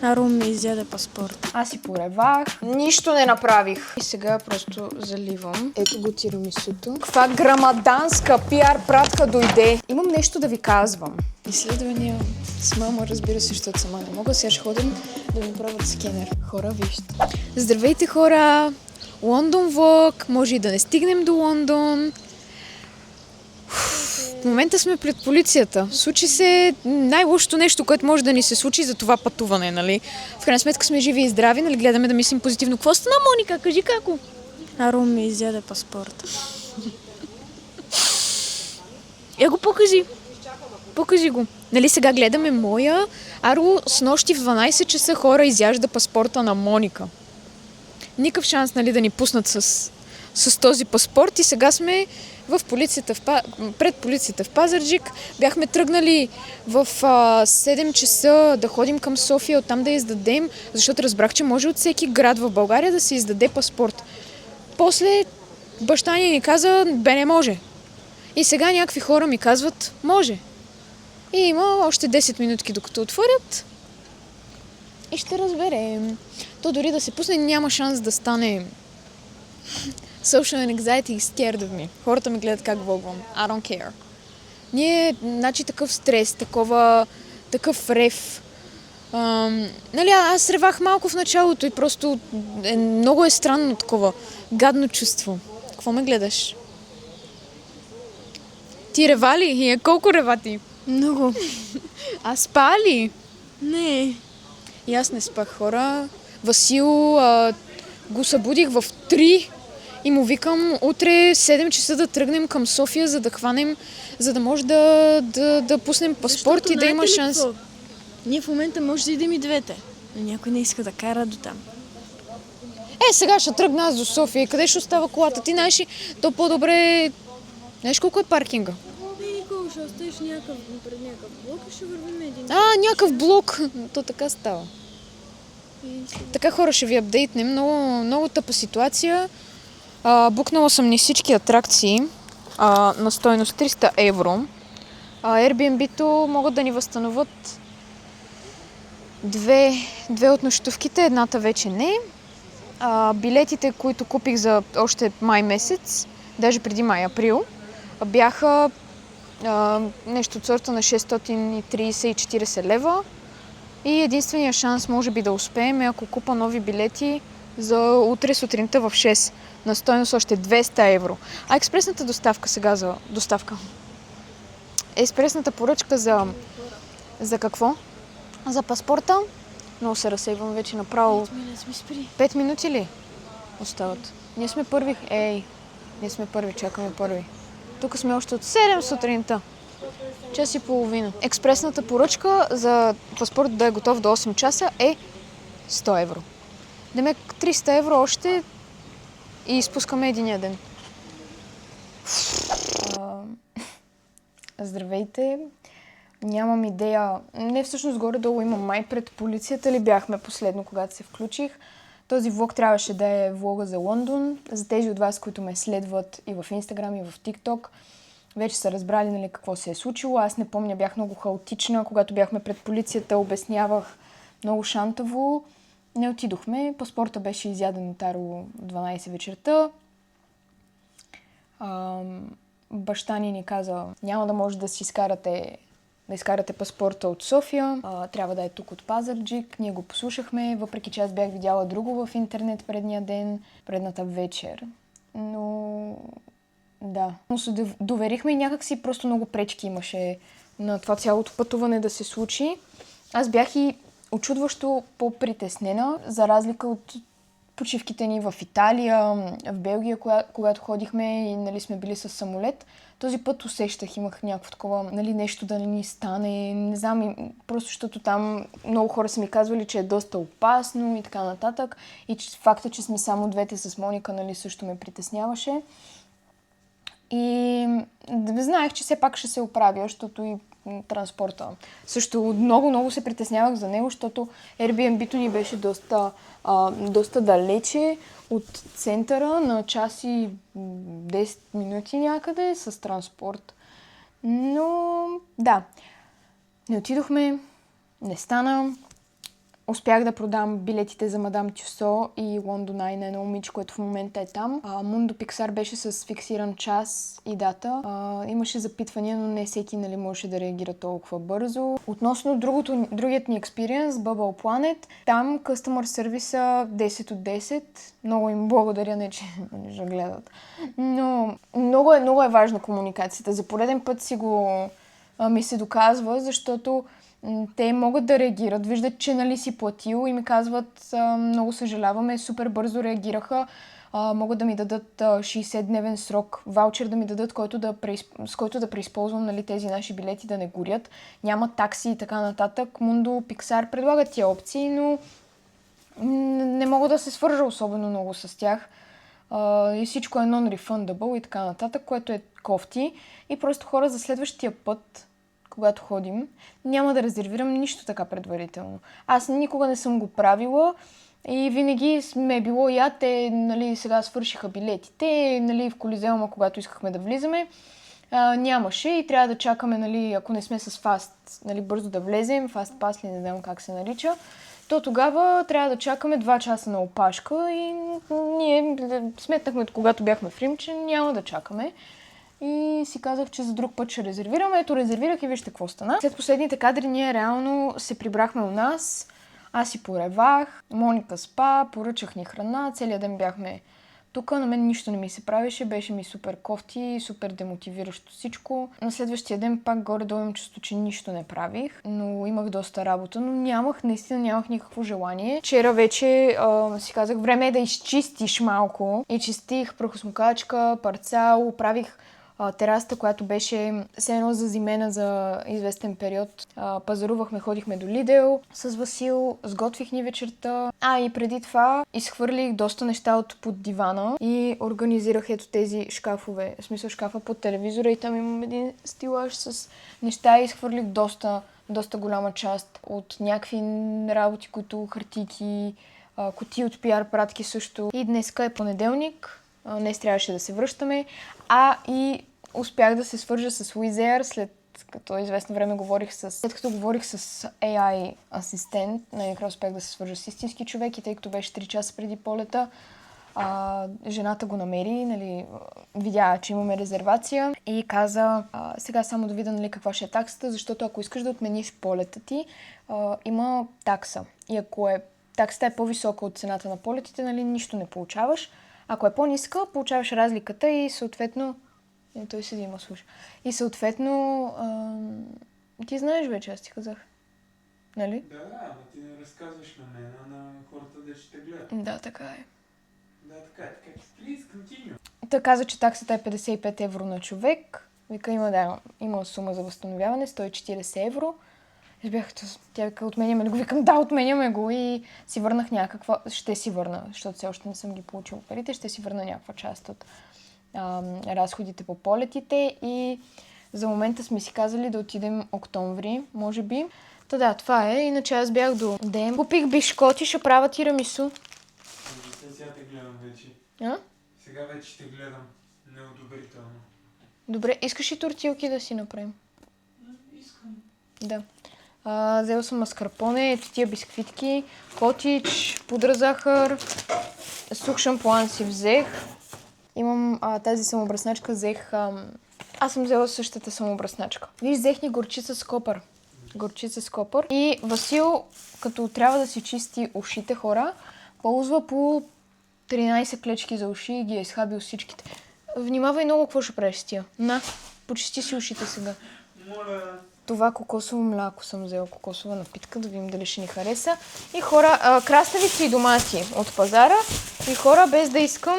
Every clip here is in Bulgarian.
Аро ми изяде паспорт. Аз си поревах. Нищо не направих. И сега просто заливам. Ето го тирамисуто. Каква грамаданска пиар пратка дойде. Имам нещо да ви казвам. Изследвания с мама, разбира се, защото сама не мога. Сега ще ходим да ми правят скенер. Хора, вижте. Здравейте, хора! Лондон влог. Може и да не стигнем до Лондон. В момента сме пред полицията. Случи се най-лошото нещо, което може да ни се случи за това пътуване, нали? В крайна сметка сме живи и здрави, нали? Гледаме да мислим позитивно. Какво стана, Моника? Кажи како? Аро ми изяде паспорт. Я го покажи. Покажи го. Нали сега гледаме моя. Аро с нощи в 12 часа хора изяжда паспорта на Моника. Никакъв шанс, нали, да ни пуснат с този паспорт и сега сме в полицията, пред полицията в Пазарджик. Бяхме тръгнали в 7 часа да ходим към София, оттам да издадем, защото разбрах, че може от всеки град в България да се издаде паспорт. После баща ни каза, бе, не може. И сега някакви хора ми казват, може. И има още 10 минутки докато отворят и ще разберем. То дори да се пусне, няма шанс да стане social anxiety is scared of me. Хората ми гледат как влогвам. I don't care. Ние, значи, такъв стрес, такъв рев. Нали, аз ревах малко в началото и просто много е странно такова гадно чувство. Какво ме гледаш? Ти рева ли? Колко рева ти? Много. А спа ли? Не. И аз не спах, хора. Васил го събудих в 3 и му викам утре 7 часа да тръгнем към София, за да хванем, за да може да пуснем паспорт. Защото, и да има шанс. Какво? Ние в момента може да идем и двете. Но някой не иска да кара до там. Сега ще тръгна аз до София. Къде ще остава колата? Ти знаеш ли, то по-добре. Знаеш колко е паркинга? Никога ще оставиш пред някакъв блок и ще вървим един. Някакъв блок. То така става. Така, хора, ще ви апдейтнем. Много тъпа ситуация. Букнала съм ни всички атракции на стойност 300 евро. Airbnb-то могат да ни възстановят две от нощувките, едната вече не. Билетите, които купих за още май месец, даже преди май-април, бяха нещо от сорта на 630-40 лева. И единствения шанс може би да успеем е ако купа нови билети за утре сутринта в 6 на стойност още 200 евро. Експресната доставка сега за доставка. Експресната поръчка за какво? За паспорта. Много се разсейвам вече направо. 5 минути ли остават? Ние сме първи. Ние сме първи, чакаме първи. Тук сме още от 7 сутринта. Час и половина. Експресната поръчка за паспорт да е готов до 8 часа е 100 евро. Демек 300 евро още и изпускаме единия ден. Здравейте. Нямам идея. Не, всъщност горе-долу имам май пред полицията ли бяхме последно, когато се включих. Този влог трябваше да е влога за Лондон. За тези от вас, които ме следват и в Инстаграм, и в ТикТок, вече са разбрали, нали, какво се е случило. Аз не помня, бях много хаотична. Когато бяхме пред полицията, обяснявах много шантаво. Не отидохме. Паспорта беше изяден от Аро 12 вечерта. Баща ни каза, няма да може да изкарате паспорта от София. Трябва да е тук от Пазарджик. Ние го послушахме, въпреки че аз бях видяла друго в интернет предния ден, предната вечер. Но да. Но се доверихме и някакси просто много пречки имаше на това цялото пътуване да се случи. Аз бях и очудващо по-притеснена, за разлика от почивките ни в Италия, в Белгия, когато ходихме и, нали, сме били с самолет. Този път усещах, имах някакво такова, нали, нещо да не ни стане, не знам, просто защото там много хора са ми казвали, че е доста опасно и така нататък. И факта, че сме само двете с Моника, нали, също ме притесняваше. И знаех, че все пак ще се оправя, защото и транспорта. Също много се притеснявах за него, защото Airbnb-то ни беше доста далече от центъра, на час и 10 минути някъде с транспорт. Но да, не отидохме, не стана. успях да продам билетите за Мадам Тюсо и Лондон Ай на едно момиче, което в момента е там. Мундо Пиксар беше с фиксиран час и дата. Имаше запитвания, но не всеки можеше да реагира толкова бързо. Относно другият ни експириенс, Bubble Planet, там customer сервиса 10 от 10. Много им благодаря, не че ще гледат. Но много е важна комуникацията. За пореден път ми се доказва, защото те могат да реагират, виждат, че си платил и ми казват, много съжаляваме, супер бързо реагираха, могат да ми дадат 60-дневен срок, ваучер да ми дадат, с който да преизползвам тези наши билети да не горят, няма такси и така нататък. Мундо Пиксар предлагат тия опции, но не мога да се свържа особено много с тях. И всичко е non-refundable и така нататък, което е кофти. И просто хора за следващия път, когато ходим, няма да резервирам нищо така предварително. Аз никога не съм го правила и винаги ме е било те, сега свършиха билетите, в Колизеума, когато искахме да влизаме, нямаше и трябва да чакаме, ако не сме с фаст, бързо да влезем, фаст пас ли, не знам как се нарича, то тогава трябва да чакаме 2 часа на опашка и ние сметнахме, когато бяхме в Рим, че няма да чакаме. И си казах, че за друг път ще резервираме. Ето, резервирах и вижте какво стана. След последните кадри ние реално се прибрахме у нас. Аз си поревах, Моника спа, поръчах ни храна, целият ден бяхме тук. На мен нищо не ми се правеше, беше ми супер кофти, супер демотивиращо всичко. На следващия ден пак горе-долу имам чувство, че нищо не правих, но имах доста работа, но наистина нямах никакво желание. Вчера вече си казах, време е да изчистиш малко. И чистих прахосмокачка, парцал, оправих терасата, която беше все едно зазимена за известен период. Пазарувахме, ходихме до Лидел с Васил, сготвих ни вечерта. И преди това изхвърлих доста неща от под дивана и организирах ето тези шкафове. В смисъл шкафа под телевизора и там имам един стилаж с неща и изхвърлих доста голяма част от някакви работи, които хартийки, кутии от пиар пратки също. И днеска е понеделник, днес трябваше да се връщаме, и успях да се свържа с Wizz Air, след като известно време след като говорих с AI асистент, накрая успях да се свържа с истински човек и тъй като беше 3 часа преди полета, жената го намери, видя, че имаме резервация и каза, сега само да видя каква ще е таксата, защото ако искаш да отмениш полета ти, има такса. И ако таксата е по-висока от цената на полетите, нищо не получаваш. Ако е по-ниска, получаваш разликата и съответно... той седи има слуша. И съответно... ти знаеш вече, аз ти казах. Нали? Да, ама ти не разказваш на мен, а на хората да ще те гледат. Да, така е. Да, така е. Please continue. Той каза, че таксата е 55 евро на човек. Вика, има сума за възстановяване, 140 евро. Тя вика, отменяме ли го? Викам, да, отменяме го и си върнах някаква... Ще си върна, защото все още не съм ги получила парите, ще си върна някаква част от разходите по полетите и за момента сме си казали да отидем октомври, може би. Да, това е. Иначе аз бях до Дем. Купих бишкоти, ще правя тирамису. Сега те гледам вече. Сега вече те гледам. Неодобрително. Добре, искаш и тортилки да си направим? Искам. Да. Взела съм маскарпоне, ето тия бисквитки, котич, пудра захар, сух шампуан си взех. Имам тази самобръсначка, аз съм взела същата самобръсначка. Виж, взех ни горчица с копър. И Васил, като трябва да си чисти ушите, хора, ползва по 13 клечки за уши и ги е изхабил всичките. Внимавай много какво ще правиш с тия. Почисти си ушите сега. Моля. Това кокосово мляко съм взела, кокосова напитка, да видим дали ще ни хареса. И хора, краставици и домати от пазара. И хора, без да искам,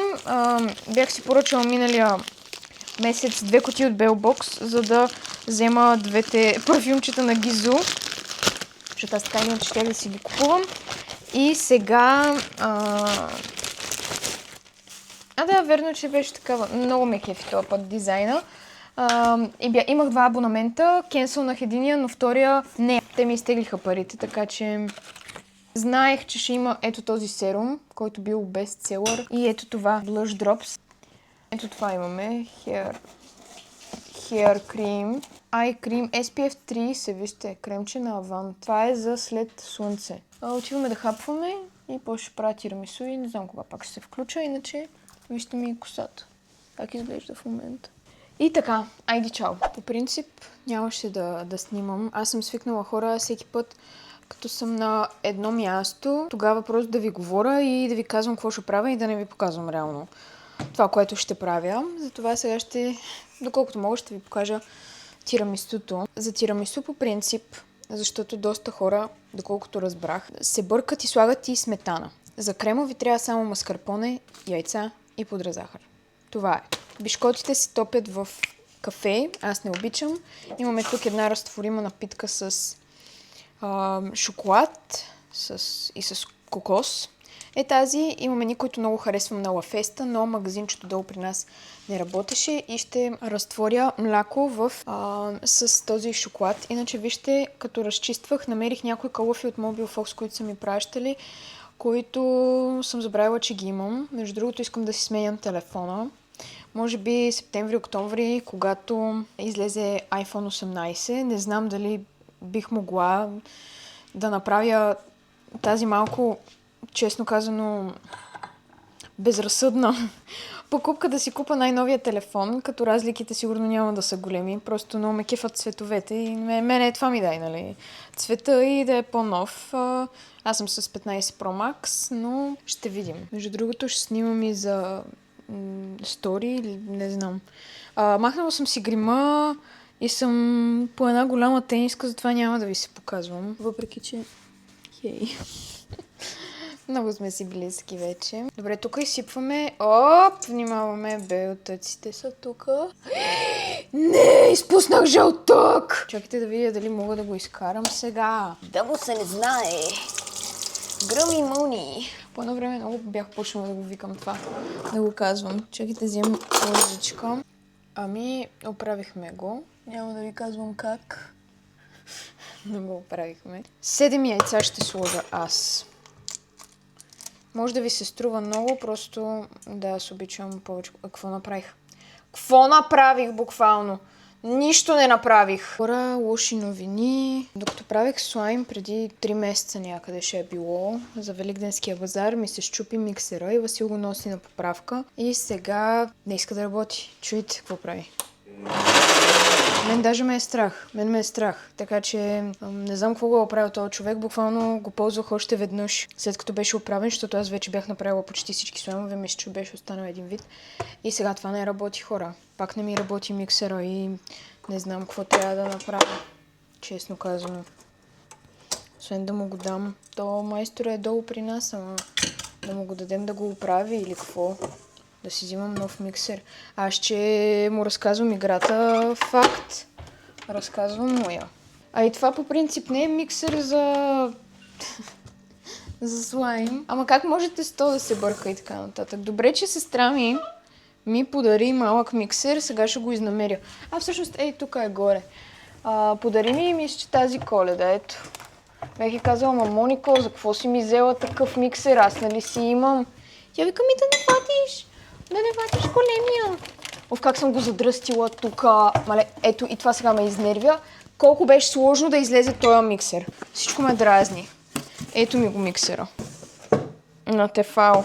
бях си поръчала миналия месец 2 кутии от Белбокс, за да взема 2 парфюмчета на Гизу. Защото аз така иначе щях да си ги купувам. И сега... да, верно, че беше такава. Много ме кефи това път дизайна. Имах 2 абонамента, кенсълнах единия, но втория не. Те ми изтеглиха парите, така че знаех, че ще има ето този серум, който бил бестселър. И ето това, Blush Drops. Ето това имаме, Hair Cream, Eye Cream, SPF 30, вижте, кремче на Avant. Това е за след слънце. Отиваме да хапваме и после ще правя тирамису и не знам кога пак ще се включа, иначе вижте ми косата. Как изглежда в момента. И така, айди чао. По принцип нямаше да снимам. Аз съм свикнала хора всеки път, като съм на едно място, тогава просто да ви говоря и да ви казвам какво ще правя и да не ви показвам реално това, което ще правя. Затова сега доколкото мога, ще ви покажа тирамисуто. За тирамису по принцип, защото доста хора, доколкото разбрах, се бъркат и слагат и сметана. За крема ви трябва само маскарпоне, яйца и пудра захар. Това е. Бишкотите се топят в кафе, аз не обичам. Имаме тук една разтворима напитка с шоколад и с кокос. Тази имаме ни, които много харесвам на Лафеста, но магазинчето долу при нас не работеше и ще разтворя мляко с този шоколад. Иначе вижте, като разчиствах, намерих някои калъфи от Mobile Fox, които са ми пращали, които съм забравила, че ги имам. Между другото, искам да си сменям телефона. Може би септември-октомври, когато излезе iPhone 18. Не знам дали бих могла да направя тази малко, честно казано, безразсъдна покупка да си купа най-новия телефон, като разликите сигурно няма да са големи. Просто много ме кефат цветовете и мене това ми дай, нали? Цвета и да е по-нов. Аз съм с 15 Pro Max, но ще видим. Между другото ще снимам и за стори или не знам. Махнала съм си грима и съм по една голяма тениска, затова няма да ви се показвам. Въпреки, че... Хей. Много сме си близки вече. Добре, тук изсипваме. Оп, внимаваме, белтъците са тук. Не, изпуснах жълтък! Чакайте да видя дали мога да го изкарам сега. Да му се не знае. Гръм и мълни. По едно време много бях почнала да го викам това. Да го казвам. Чакайте, вземам лъжичка. Оправихме го. Няма да ви казвам как. Не го оправихме. 7 яйца ще сложа аз. Може да ви се струва много, просто да аз обичам повече. Какво направих? Какво направих буквално? Нищо не направих. Хора, лоши новини. Докато правих слайм преди 3 месеца някъде ще е било, за Великденския базар ми се щупи миксера и Васил го носи на поправка. И сега не иска да работи. Чуйте какво прави. Мен даже ме е страх. Така че не знам какво го е оправил този човек. Буквално го ползвах още веднъж, след като беше оправен, защото аз вече бях направила почти всички слаймове. Мисля, че беше останал един вид. И сега това не работи, хора. Пак не ми работи миксера и не знам какво трябва да направя. Честно казано. Освен да му го дам. То майстора е долу при нас, ама да му го дадем да го оправи или какво. Да си взимам нов миксер. Аз ще му разказвам играта. Факт. Разказвам му я. А и това по принцип не е миксер за слайм. Ама как можете с то да се бърка и така нататък? Добре, че сестра ми подари малък миксер. Сега ще го изнамеря. Всъщност, тук е горе. Подари ми, мисля, че тази Коледа, ето. Бях и казала, Монико, за какво си ми взела такъв миксер? Аз нали си имам? Тя вика ми да не вадиш. Да не вадиш големия. Как съм го задръстила тук. Мале, ето и това сега ме изнервя. Колко беше сложно да излезе този миксер. Всичко ме дразни. Ето ми го миксера. На тефал.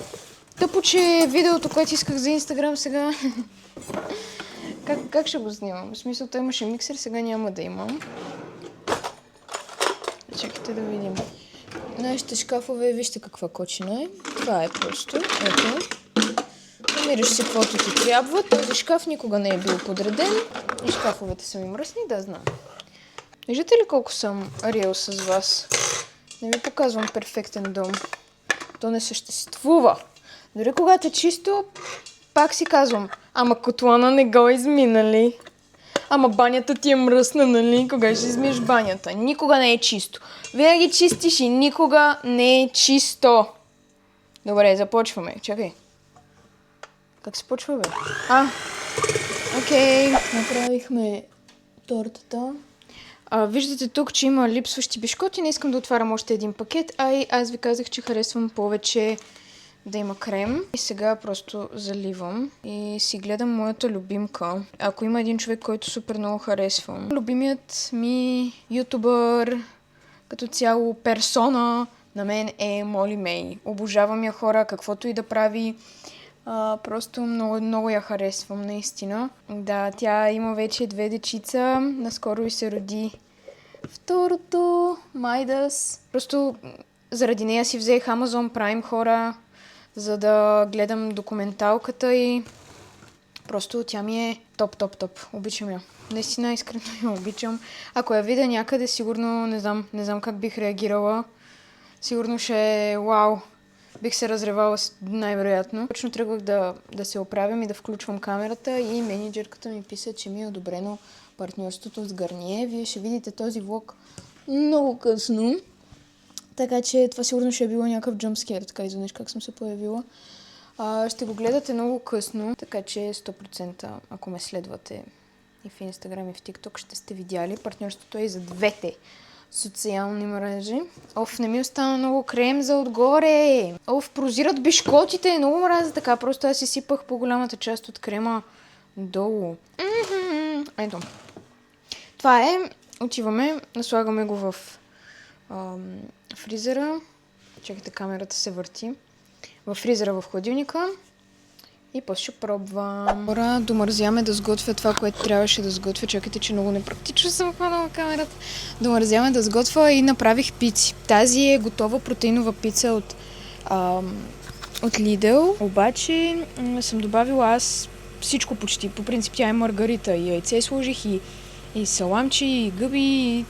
Тъпо, че видеото, което исках за Инстаграм сега... как ще го снимам? В смисъл, той имаше миксер, сега няма да имам. Чакайте да видим. Нашите шкафове, вижте каква кочина е. Това е просто. Ето. Намираш си каквото ти трябва. Този шкаф никога не е бил подреден. И шкафовете са ми мръсни, да знам. Виждате ли колко съм реал с вас? Не ви показвам перфектен дом. То не съществува. Дори когато е чисто, пак си казвам, ама котлана не го изминали. Ама банята ти е мръсна, нали? Кога ще измиеш банята? Никога не е чисто. Винаги чистиш и никога не е чисто. Добре, започваме. Чакай. Как се почва, бе? Окей. Направихме тортата. Виждате тук, че има липсващи бишкоти. Не искам да отварям още един пакет. И аз ви казах, че харесвам повече да има крем. И сега просто заливам и си гледам моята любимка. Ако има един човек, който супер много харесвам. Любимият ми ютубър, като цяло персона, на мен е Моли Мей. Обожавам я хора, каквото и да прави. Просто много, много я харесвам, наистина. Да, тя има вече 2 дечица. Наскоро и се роди второто, Майдас. Просто заради нея си взех Amazon Prime, хора, за да гледам документалката и просто тя ми е топ. Обичам я. Наистина искрено я обичам. Ако я видя някъде, сигурно не знам как бих реагирала. Сигурно ще е вау. Бих се разревала най-вероятно. Точно тръгвах да се оправям и да включвам камерата и менеджерката ми писа, че ми е одобрено партньорството с Гарние. Вие ще видите този влог много късно. Така че това сигурно ще е било някакъв джъмпскер, така изведнъж как съм се появила. Ще го гледате много късно, така че 100%, ако ме следвате и в Инстаграм и в ТикТок, ще сте видяли. Партньорството е и за двете социални мрежи. Не ми остана много крем за отгоре. Прозират бишкотите. Много мразя така. Просто аз си сипах по-голямата част от крема долу. Ето. Това е. Отиваме. Наслагаме го в фризера. Чакайте, камерата се върти. В фризера в хладилника. И после ще пробвам. Хора, домързяме да сготвя това, което трябваше да сготвя. Чакайте, че много непрактично съм хванала камерата. Домързяме да сготвя и направих пици. Тази е готова протеинова пица от Lidl. Обаче съм добавила аз всичко почти. По принцип тя е маргарита. И яйце сложих, и саламчи, и гъби. И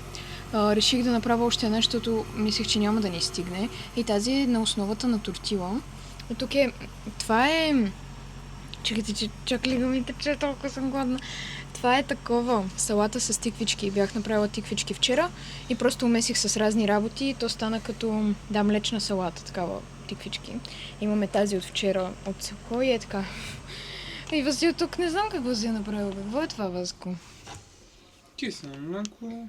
реших да направя още една, защото мислех, че няма да ни стигне. И тази е на основата на тортила. И тук е... Това е... Чакайте, чакали го ми тече, толкова съм гладна. Това е такова салата с тиквички. Бях направила тиквички вчера и просто умесих с разни работи и то стана като млечна салата, такава тиквички. Имаме тази от вчера от село и е така. И Васил тук не знам какво си е направил. Какво е това, Васко? Кисело мляко,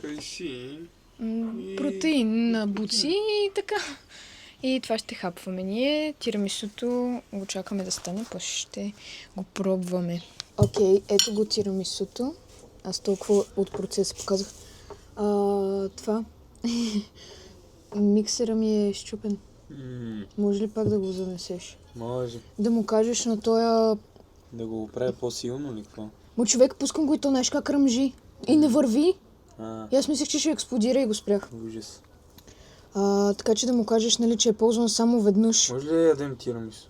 кайси. Протеин на буци и така. И това ще хапваме ние. Тирамисуто го чакаме да стане, после ще го пробваме. Окей, ето го тирамисуто. Аз толкова от процеса показах. Това. Миксера ми е щупен. Може ли пак да го занесеш? Може. Да му кажеш на тоя... Да го правя по-силно ли какво? Човек, пускам го и то знаеш как ръмжи. И не върви. И аз мислех, че ще експлодира и го спрях. Ужас. Така че да му кажеш, нали, че е ползван само веднъж. Може ли да ядем тирамису?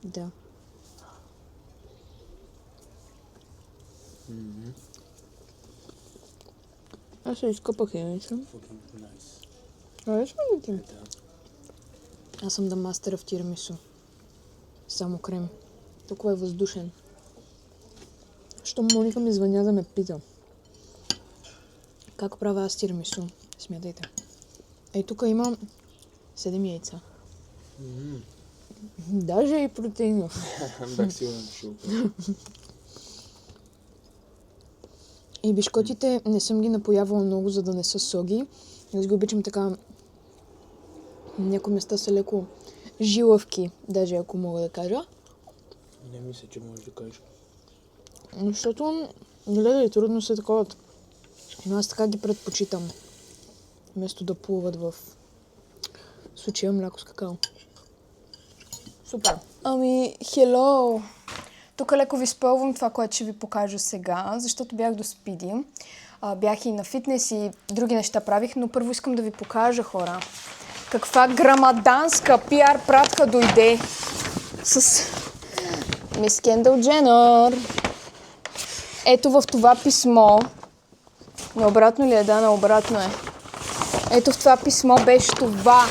Да. Аз се изкъпах и не съм. Харесва ли ти? Аз съм да мастера в тирамису. Само крем. Толкова е въздушен. Що Моника ми звъня да ме пита. Как правя аз тирамису? Смятайте. Ей, тук има 7 яйца. Даже и протеинов. Бях сигурен, че ще го. И бишкотите не съм ги напоявала много, за да не са соги. Аз ги обичам така... Някои места са леко жилавки, даже ако мога да кажа. Не мисля, че можеш да кажеш. Защото, гледай, трудно се такова. Но аз така ги предпочитам. Вместо да плуват в случая мляко с какао. Супер. Хело! Тук леко ви спълвам това, което ще ви покажа сега, защото бях до спиди. Бях и на фитнес и други неща правих, но първо искам да ви покажа, хора, каква грамаданска пиар пратка дойде с мис Кендъл Дженър. Ето в това писмо. Наобратно ли е? Да, наобратно е. Ето в това писмо беше това.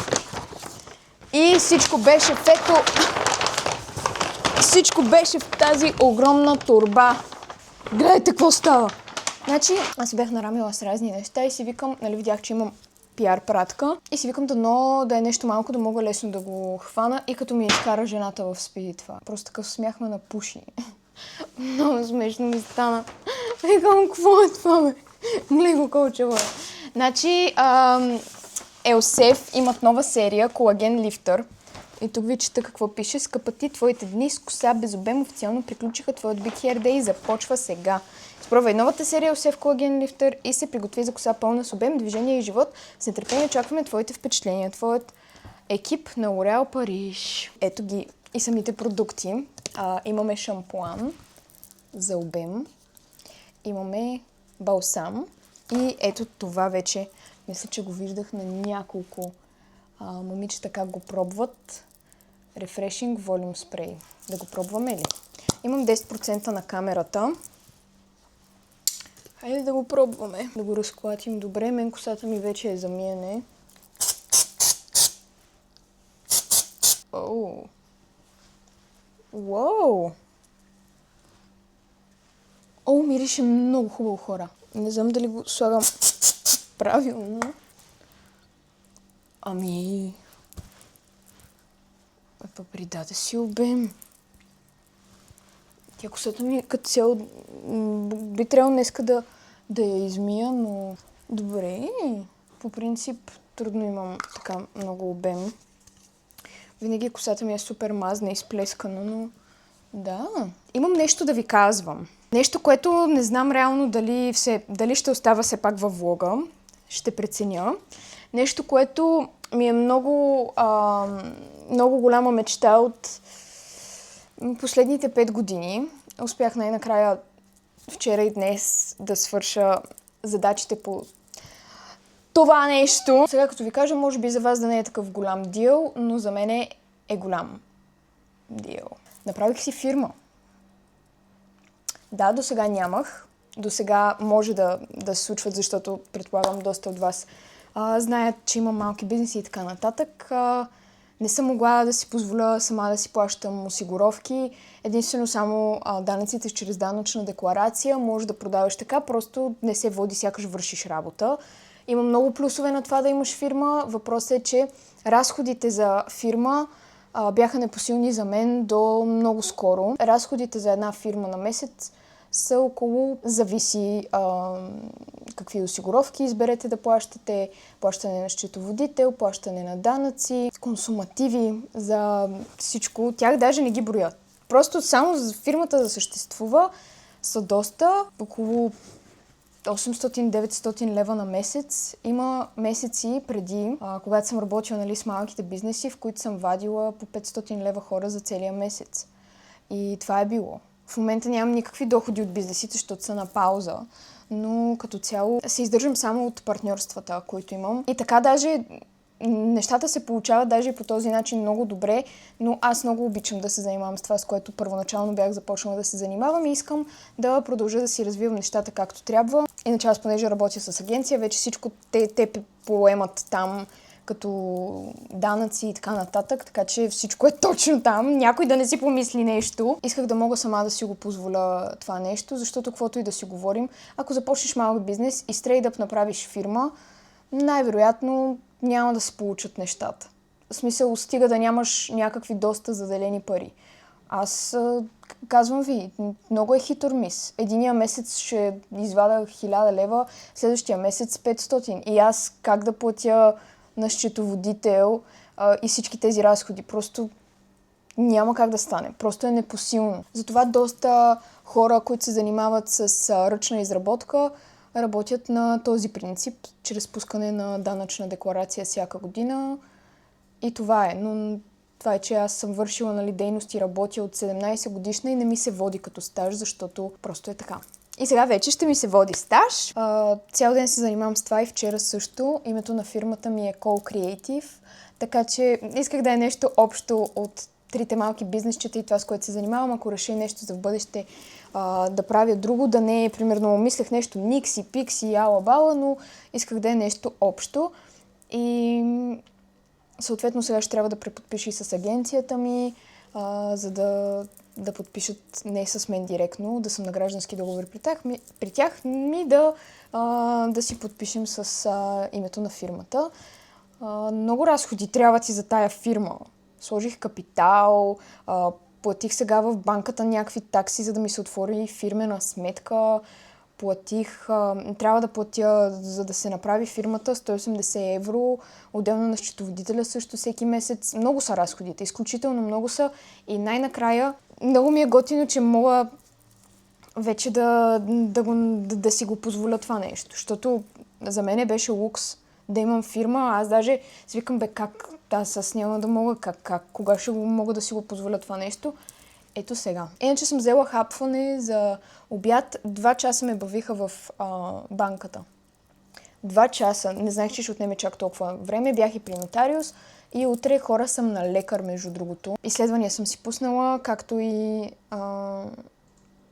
И всичко беше в Всичко беше в тази огромна торба. Гледайте какво става. Значи, аз си бях нарамила с разни неща и си викам, нали видях, че имам пиар пратка. И си викам да е нещо малко, да мога лесно да го хвана. И като ми изкара жената в спиди това. Просто такъв смях ме напуши. Много смешно ми стана. Викам, какво е това, бе? Гледай го колчево е. Значи, Елсеф имат нова серия Колаген Лифтър. И тук ви чета какво пише. Скъпа ти, твоите дни с коса без обем официално приключиха. Твоят Big Hair Day започва сега. Изпробвай новата серия Усев Колаген Лифтър и се приготви за коса пълна с обем, движение и живот. С нетърпение очакваме твоите впечатления. Твоят екип на Лореал Париж. Ето ги и самите продукти. Имаме шампуан за обем. Имаме балсам. И ето това вече, мисля, че го виждах на няколко момичета как го пробват. Refreshing Volume Spray. Да го пробваме ли? Имам 10% на камерата. Хайде да го пробваме. Да го разклатим добре. Мен косата ми вече е за миене. Оу! Уоу! О, мирише много хубаво, хора. Не знам дали го слагам правилно. Ами... придаде си обем. Тя косата ми като цяло би трябвало днеска да я измия, но... Добре. По принцип трудно имам така много обем. Винаги косата ми е супер мазна и сплескана, но... Да. Имам нещо да ви казвам. Нещо, което не знам реално дали ще остава все пак във влога. Ще преценя. Нещо, което ми е много голяма мечта от последните 5 години. Успях най-накрая вчера и днес да свърша задачите по това нещо. Сега като ви кажа, може би за вас да не е такъв голям дил, но за мен е голям дил. Направих си фирма. Да, до сега нямах. До сега може да се случват, защото предполагам доста от вас знаят, че имам малки бизнеси и така нататък. Не съм могла да си позволя сама да си плащам осигуровки. Единствено само данъците чрез данъчна декларация може да продаваш така, просто не се води сякаш вършиш работа. Има много плюсове на това да имаш фирма. Въпросът е, че разходите за фирма бяха непосилни за мен до много скоро. Разходите за една фирма на месец са около, зависи какви осигуровки изберете да плащате, плащане на счетоводител, плащане на данъци, консумативи, за всичко. Тях даже не ги броят. Просто само за фирмата да съществува са доста, около 800-900 лева на месец. Има месеци преди, когато съм работила с малките бизнеси, в които съм вадила по 500 лева хора за целия месец. И това е било. В момента нямам никакви доходи от бизнесите, защото са на пауза, но като цяло се издържам само от партньорствата, които имам. И така даже нещата се получават даже и по този начин много добре, но аз много обичам да се занимавам с това, с което първоначално бях започнала да се занимавам и искам да продължа да си развивам нещата както трябва. Иначе аз, понеже работя с агенция, вече всичко те поемат там, като данъци и така нататък, така че всичко е точно там. Някой да не си помисли нещо. Исках да мога сама да си го позволя това нещо, защото каквото и да си говорим, ако започнеш малък бизнес и стрейдъп направиш фирма, най-вероятно няма да се получат нещата. В смисъл, стига да нямаш някакви доста заделени пари. Аз казвам ви, много е хит or miss. Единия месец ще извада 1000 лева, следващия месец 500. И аз как да платя на счетоводител и всички тези разходи? Просто няма как да стане. Просто е непосилно. Затова доста хора, които се занимават с ръчна изработка, работят на този принцип, чрез пускане на данъчна декларация всяка година. И това е. Но това е, че аз съм вършила дейности, работя от 17 годишна и не ми се води като стаж, защото просто е така. И сега вече ще ми се води стаж. Цял ден се занимавам с това и вчера също. Името на фирмата ми е Call Creative, така че исках да е нещо общо от трите малки бизнесчета и това, с което се занимавам. Ако реша нещо за в бъдеще да правя друго, да не е, примерно, мислех нещо Никси, Пикси, Ала-Бала, но исках да е нещо общо. И съответно сега ще трябва да преподпиша и с агенцията ми, за да подпишат не с мен директно, да съм на граждански договор при тях, да си подпишем с името на фирмата. Много разходи трябват и за тая фирма. Сложих капитал, платих сега в банката някакви такси, за да ми се отвори фирмена сметка. Трябва да платя, за да се направи фирмата, 180 евро, отделно на счетоводителя също всеки месец. Много са разходите, изключително много са. И най-накрая много ми е готино, че мога вече да си го позволя това нещо. Защото за мен беше лукс да имам фирма. Аз даже си викам, как аз няма да мога, кога ще мога да си го позволя това нещо. Ето сега. Иначе съм взела хапване за обяд. 2 часа ме бавиха в банката. 2 часа. Не знаех, че ще отнеме чак толкова време. Бях и при нотариус. И утре хора съм на лекар, между другото. Изследвания съм си пуснала, както и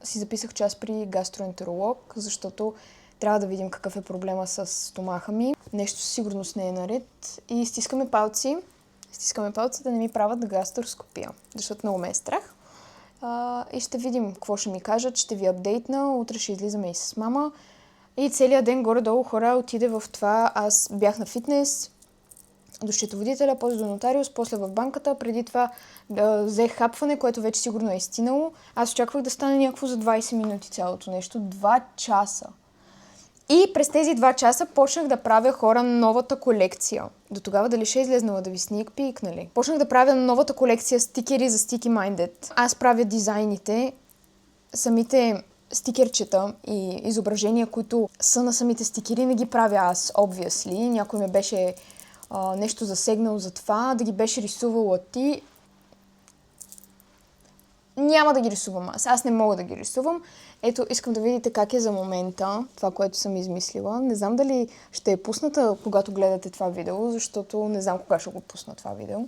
си записах час при гастроентеролог, защото трябва да видим какъв е проблема с стомаха ми. Нещо със сигурност не е наред. И стискаме палци да не ми правят гастроскопия, защото много ме е страх. И ще видим какво ще ми кажат, ще ви апдейтна, утре ще излизаме и с мама. И целият ден горе-долу хора отиде в това. Аз бях на фитнес, до счетоводителя, после до нотариус, после в банката. Преди това взех хапване, което вече сигурно е стинало. Аз очаквах да стане някакво за 20 минути цялото нещо. 2 часа. И през тези 2 часа почнах да правя хора новата колекция. До тогава дали ще е излезнала да ви sneak peek, нали? Почнах да правя новата колекция стикери за Sticky Minded. Аз правя дизайните, самите стикерчета и изображения, които са на самите стикери, не ги правя аз, obviously. Някой ме беше нещо засегнал за това, да ги беше рисувала ти. Няма да ги рисувам аз. Аз не мога да ги рисувам. Ето, искам да видите как е за момента това, което съм измислила. Не знам дали ще е пусната, когато гледате това видео, защото не знам кога ще го пусна това видео.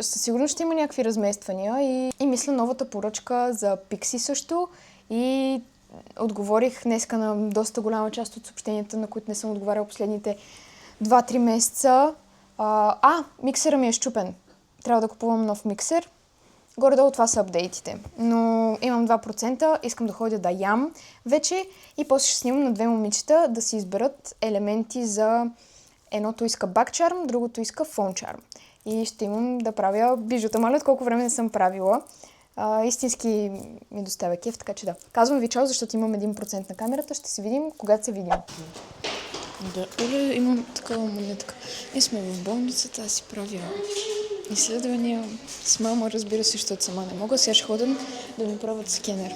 Със сигурност ще има някакви размествания и мисля новата поръчка за Pixi също. И отговорих днеска на доста голяма част от съобщенията, на които не съм отговаряла последните 2-3 месеца. Миксера ми е счупен. Трябва да купувам нов миксер. Горе-долу това са апдейтите. Но имам 2%, искам да ходя да ям вече и после ще снимам на 2 момичета да си изберат елементи за... Едното иска back charm, другото иска phone charm. И ще имам да правя бижута. Маля, от колко време не съм правила. Истински ми доставя кеф, така че да. Казвам ви чао, защото имам 1% на камерата. Ще се видим, когато се видим. Да, имам такава монетка. Ние сме в болницата, аз си правя изследвания с мама, разбира се, защото сама не мога. Сега ще ходим да ми правят скенер.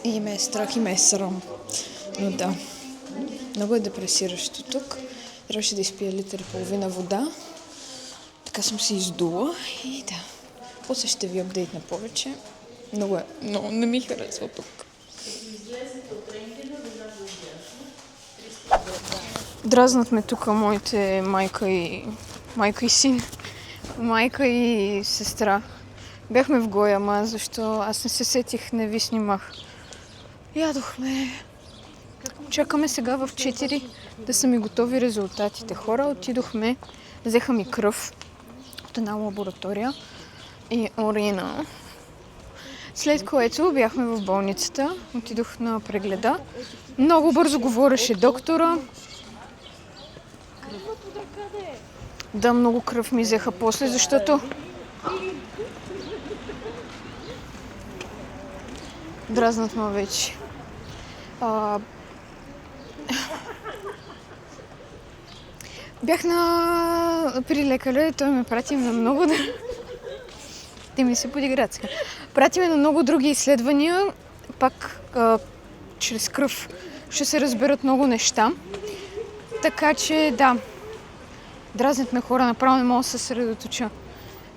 И ме е страх, и ме е срам. Но да, много е депресиращо тук. Трябваше да изпия литър и половина вода. Така съм се издула и да. После ще ви апдейтна повече. Много не ми харесва тук. Дразнат ме тук моите майка и син. Майка и сестра. Бяхме в Гоя, ама защо аз не се сетих, не ви снимах. Ядохме. Чакаме сега в 4 да са ми готови резултатите. Хора, отидохме, взеха ми кръв от една лаборатория и урина. След което бяхме в болницата, отидох на прегледа. Много бързо говореше доктора. Да, много кръв ми взеха после, защото дразнат ме вече. Бях при лекаря, той ме прати на много... Те ми се подиграят сега. Прати ме на много други изследвания, пак чрез кръв ще се разберат много неща. Така че да, дразнят ме хора, направо не мога да се съсредоточа.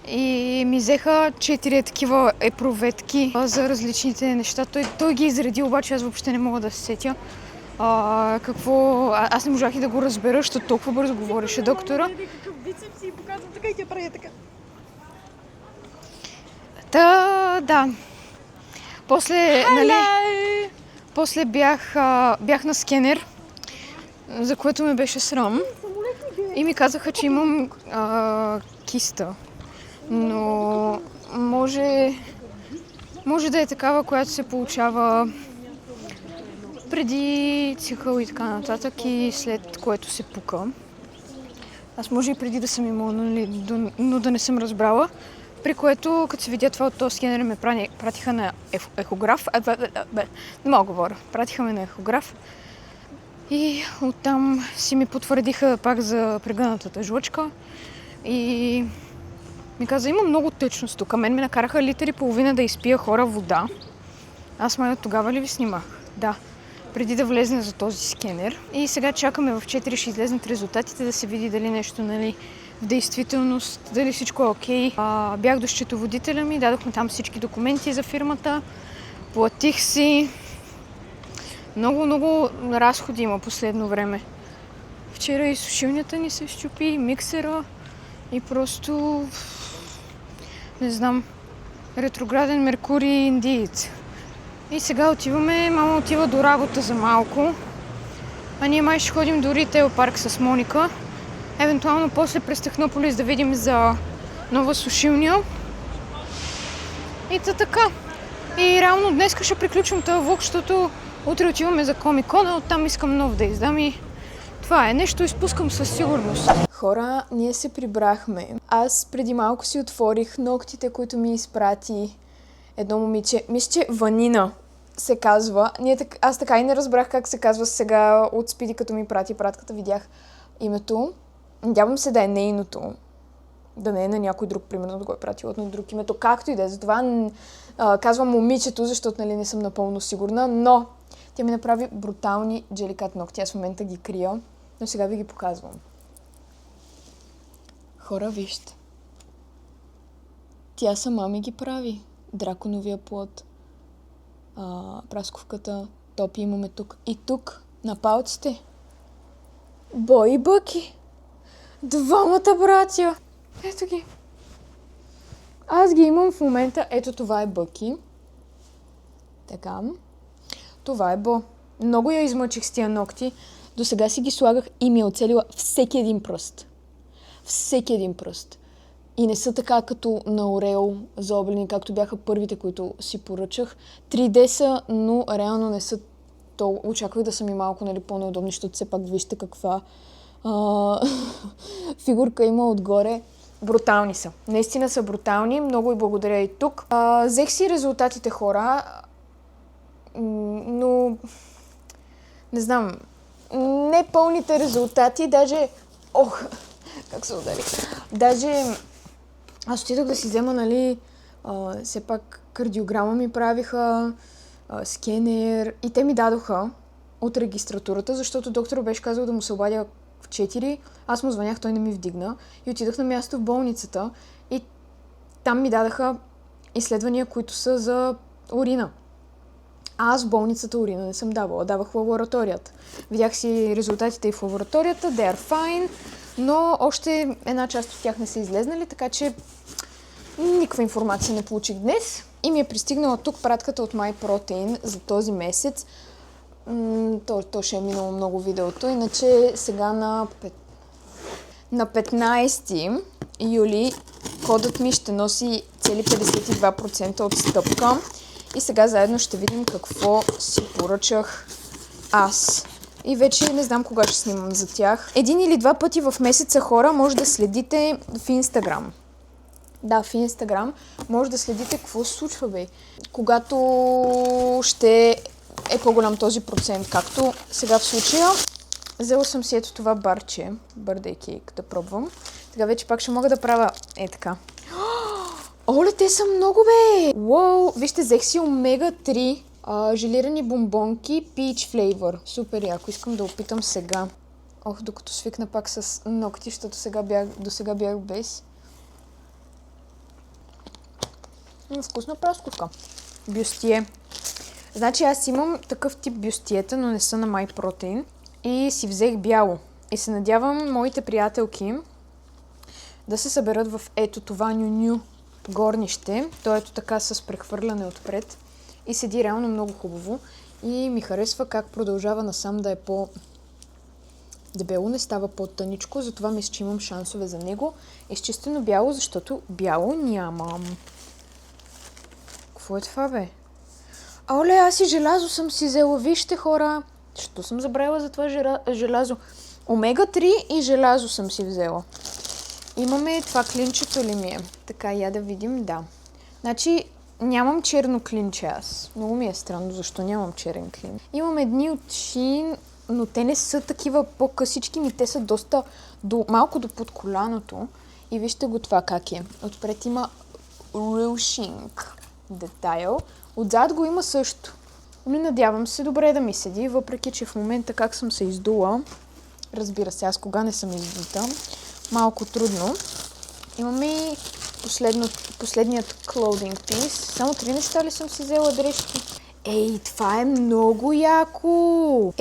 И ми взеха 4 такива епроветки за различните неща. Той ги изреди, обаче аз въобще не мога да се сетя. Аз не можах и да го разбера, защото толкова бързо говореше доктора. Да. После бях на скенер, за което ме беше срам. И ми казаха, че имам киста. Но може да е такава, която се получава преди цикъл и така нататък и след което се пука. Аз може и преди да съм имала, но да не съм разбрала. При което, като се видя това от този скенер, ме пратиха на ехограф. Не мога да говоря. Пратиха ме на ехограф. И оттам си ми потвърдиха пак за прегънатата жлъчка. И ми каза, има много течност тук. Мен ме накараха литър и половина да изпия хора вода. Аз май от тогава ли ви снимах? Да. Преди да влезне за този скенер. И сега чакаме в 4 ще излезнат резултатите, да се види дали нещо, нали, в действителност, дали всичко е окей. Бях до счетоводителя ми, дадохме там всички документи за фирмата, платих си. Много разходи има последно време. Вчера и сушилнята ни се счупи, миксера и просто, не знам, ретрограден Меркурий индиец. И сега отиваме, мама отива до работа за малко, а ние май ще ходим до ритейл парк с Моника. Евентуално после през Технополис да видим за нова сушилня. И така. И реално днес ще приключвам този влог, защото утре отиваме за Комикона, оттам искам нов да издам и това е. Нещо изпускам със сигурност. Хора, ние се прибрахме. Аз преди малко си отворих ногтите, които ми изпрати едно момиче. Мисля, че Ванина се казва. Аз така и не разбрах как се казва сега от Спиди, като ми прати пратката. Видях името. Надявам се да е нейното. Да не е на някой друг, примерно да го е пратил от друг името. Както и да е. Затова казвам момичето, защото нали, не съм напълно сигурна. Но тя ми направи брутални джеликат ногти. Аз в момента ги крия. Но сега ви ги показвам. Хора, вижте. Тя сама ми ги прави. Драконовия плод. Прасковката. Топи имаме тук. И тук, на палците. Бой и Бъки. Двамата братя. Ето ги. Аз ги имам в момента. Ето това е Бъки. Така. Това е Бо. Много я измъчих с тия ногти. До сега си ги слагах и ми е оцелила всеки един пръст. Всеки един пръст. И не са така като на Орео заоблени, както бяха първите, които си поръчах. 3D са, но реално не са то. Очаквах да са ми малко нали, по-неудобни, защото все пак вижте каква фигурка има отгоре. Брутални са. Наистина са брутални. Много и благодаря и тук. Взех си резултатите, хора. Но не знам. Не пълните резултати. Даже... как се удари. Даже аз отидох да си взема, нали, все пак кардиограма ми правиха, скенер и те ми дадоха от регистратурата, защото доктор беше казал да му се обадя в 4. Аз му звънях, той не ми вдигна и отидох на място в болницата и там ми дадаха изследвания, които са за урина. Аз в болницата урина не съм давала, давах в лабораторията. Видях си резултатите и в лабораторията, they are fine, но още една част от тях не са излезнали, така че никаква информация не получих днес. И ми е пристигнала тук пратката от MyProtein за този месец. То ще е минало много видеото, иначе сега на 15 юли кодът ми ще носи цели 52% отстъпка. И сега заедно ще видим какво си поръчах аз. И вече не знам кога ще снимам за тях. 1 или 2 пъти в месеца, хора, може да следите в Инстаграм. Да, в Инстаграм може да следите какво се случва, бе. Когато ще е по-голям този процент, както сега в случая. Взела съм си ето това барче, birthday cake, да пробвам. Сега вече пак ще мога да правя така. Оле, те са много, бе! Уоу! Вижте, взех си Омега 3 желирани бомбонки Peach Flavor. Супер яко, искам да опитам сега. Докато свикна пак с ногти, защото до сега бях без. Вкусна прасковка. Бюстие. Значи аз имам такъв тип бюстиета, но не са на MyProtein. И си взех бяло. И се надявам моите приятелки да се съберат в ето това ню-ню горнище. То ето така с прехвърляне отпред. И седи реално много хубаво. И ми харесва как продължава насам да е по-дебело, не става по-тъничко. Затова мисля, че имам шансове за него. Изчистено бяло, защото бяло нямам. Какво е това, бе? Оле, аз и желязо съм си взела. Вижте, хора. Що съм забравила за това желязо? Омега 3 и желязо съм си взела. Имаме това клинчето ли ми е? Така, я да видим, да. Значи, нямам черно клинче аз. Много ми е странно, защо нямам черен клин. Имам едни от Shein, но те не са такива по-късички, ми те са доста малко до под коляното. И вижте го това как е. Отпред има ruching детайл. Отзад го има също. Но надявам се добре да ми седи, въпреки че в момента как съм се издула, разбира се, аз кога не съм издута, малко трудно. Имаме и последният clothing piece. Само 3 неща ли съм си взела дрежки? Ей, това е много яко!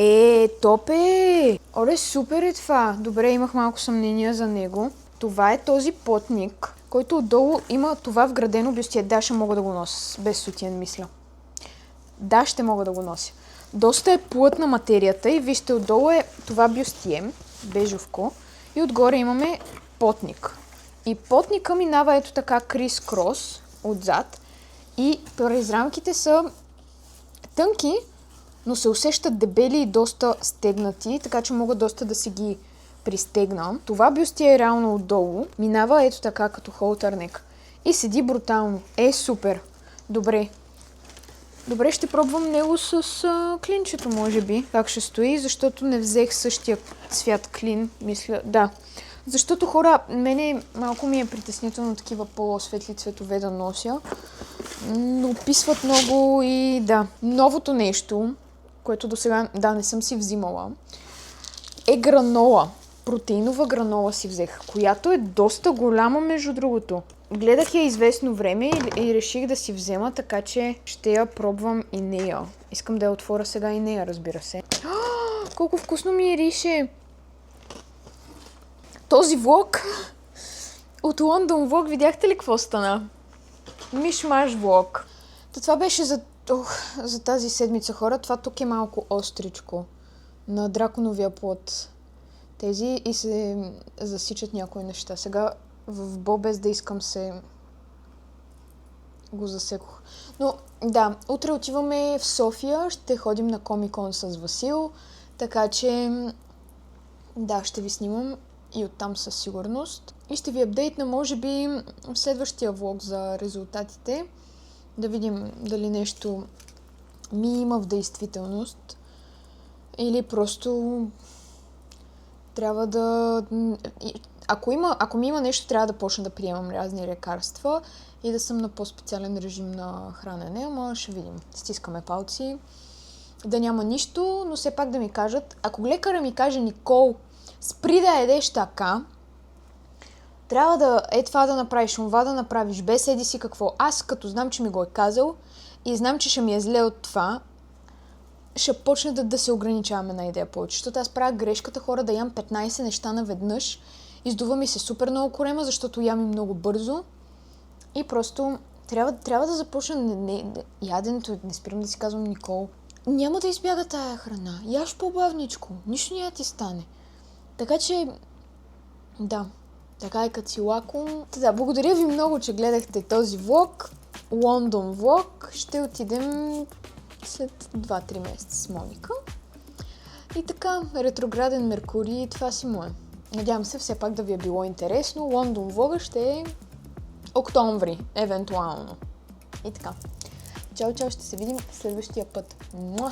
Топ е! Оле, супер е това! Добре, имах малко съмнения за него. Това е този потник, който отдолу има това вградено бюстие. Да, ще мога да го нося. Без сутиен, мисля. Да, ще мога да го нося. Доста е плътна материята и вижте, отдолу е това бюстие, бежовко, и отгоре имаме потник. И потника минава ето така крис-крос отзад и през рамките са тънки, но се усещат дебели и доста стегнати, така че мога доста да си ги пристегна. Това бюстие е реално отдолу, минава ето така като холтърнек и седи брутално. Супер! Добре. Добре, ще пробвам него с клинчето, може би. Как ще стои, защото не взех същия цвят клин, мисля. Да. Защото хора, мене малко ми е притеснително такива по-светли цветове да нося. Но описват много и да. Новото нещо, което досега, не съм си взимала, е гранола. Протеинова гранола си взех, която е доста голяма, между другото. Гледах я известно време и реших да си взема, така че ще я пробвам и нея. Искам да я отворя сега и нея, разбира се. Колко вкусно мирише! Този влог от Лондон влог, видяхте ли какво стана? Миш-маш влог. Това беше за тази седмица, хора. Това тук е малко остричко на драконовия плод. Тези и се засичат някои неща. Сега в Бо, без да искам, се го засекох. Но да, утре отиваме в София, ще ходим на Комикон с Васил, така че да, ще ви снимам и оттам със сигурност. И ще ви апдейтна, може би, в следващия влог за резултатите. Да видим дали нещо ми има в действителност или просто трябва да... Ако ми има нещо, трябва да почна да приемам разни лекарства и да съм на по-специален режим на хранене, ама ще видим. Стискаме палци. Да няма нищо, но все пак да ми кажат. Ако лекаря ми каже: Никол, спри да едеш така, трябва да това да направиш, това да направиш, без еди си какво. Аз като знам, че ми го е казал и знам, че ще ми е зле от това, ще почне да се ограничаваме на идея повече. Защото аз правя грешката, хора, да ям 15 неща наведнъж. Издува ми се супер много корема, защото ям и много бързо. И просто трябва да започна яденето. Не спирам да си казвам: Никол, няма да избяга тая храна. Яш по-бавничко. Нищо няма ти стане. Така че, да. Така е като си лаком. Да, благодаря ви много, че гледахте този влог. Лондон влог. Ще отидем след 2-3 месеца с Моника. И така, ретрограден Меркурий, това си му е. Надявам се все пак да ви е било интересно. Лондон влога ще е октомври, евентуално. И така. Чао, чао, ще се видим следващия път. Муа!